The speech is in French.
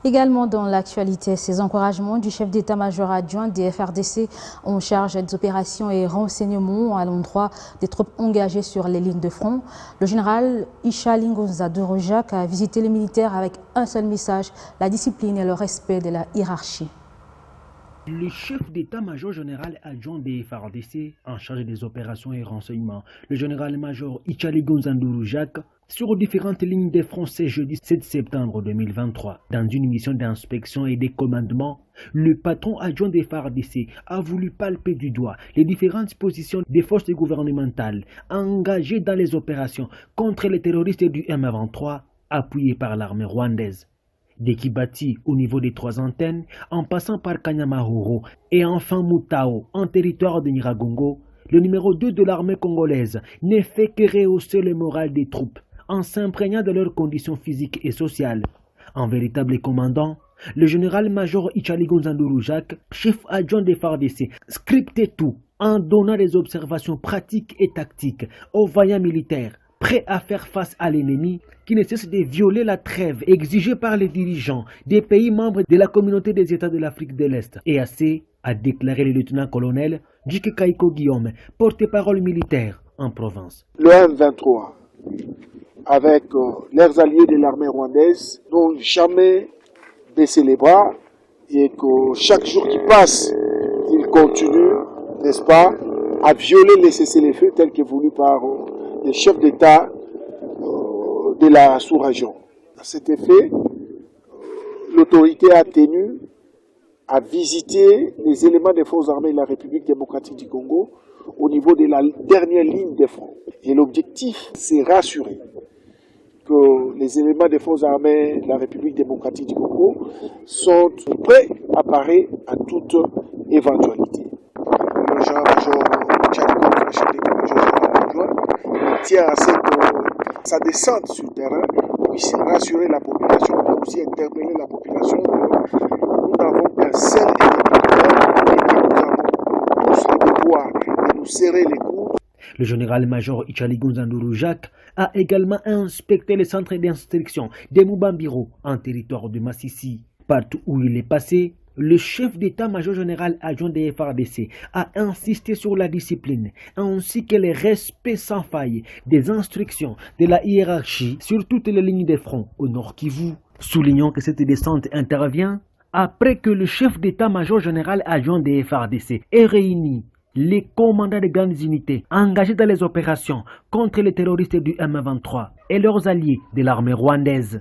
Également dans l'actualité, ces encouragements du chef d'état-major adjoint des FARDC en charge des opérations et renseignements à l'endroit des troupes engagées sur les lignes de front. Le général Ichalingonza Dorojak a visité les militaires avec un seul message, la discipline et le respect de la hiérarchie. Le chef d'état-major général adjoint des FARDC en charge des opérations et renseignements, le général-major Ichalingonza Dorojak, sur différentes lignes de front ce jeudi 7 septembre 2023. Dans une mission d'inspection et de commandement, le patron adjoint des FARDC a voulu palper du doigt les différentes positions des forces gouvernementales engagées dans les opérations contre les terroristes du M23 appuyés par l'armée rwandaise. Des Kibati au niveau des 3 antennes, en passant par Kanyamahoro et enfin Mutao en territoire de Nyiragongo, le numéro 2 de l'armée congolaise ne fait que rehausser le moral des troupes en s'imprégnant de leurs conditions physiques et sociales. En véritable commandant, le général-major Ichalingonza Dorojak, chef adjoint des FARDC, scriptait tout en donnant des observations pratiques et tactiques aux vaillants militaires prêts à faire face à l'ennemi qui ne cesse de violer la trêve exigée par les dirigeants des pays membres de la communauté des États de l'Afrique de l'Est. Et assez, a déclaré le lieutenant-colonel Djike Kaiko Guillaume, porte-parole militaire en province. Le M23, avec leurs alliés de l'armée rwandaise, n'ont jamais baissé les bras et que chaque jour qui passe, ils continuent, n'est-ce pas, à violer les cessez-le-feu tels que voulu par les chefs d'État de la sous-région. À cet effet, l'autorité a tenu à visiter les éléments des forces armées de la République démocratique du Congo au niveau de la dernière ligne de front. Et l'objectif, c'est rassurer que les éléments des forces armées de la République démocratique du Congo sont prêts à parer à toute éventualité. Le général-major Ichalingonza, le chef d'état-major général adjoint, tient à ce que sa descente sur le terrain puisse rassurer la population, mais aussi interpeller la population. Nous n'avons qu'un seul ennemi et que nous avons tous le devoir de nous serrer les coudes. Le général-major Ichalingonza Dorojak a également inspecté les centres d'instruction de Mubambiro en territoire de Massissi. Partout où il est passé, le chef d'état-major général adjoint des FARDC a insisté sur la discipline ainsi que le respect sans faille des instructions de la hiérarchie sur toutes les lignes de front au Nord Kivu, soulignant que cette descente intervient après que le chef d'état-major général adjoint des FARDC ait réuni les commandants de grandes unités engagés dans les opérations contre les terroristes du M23 et leurs alliés de l'armée rwandaise.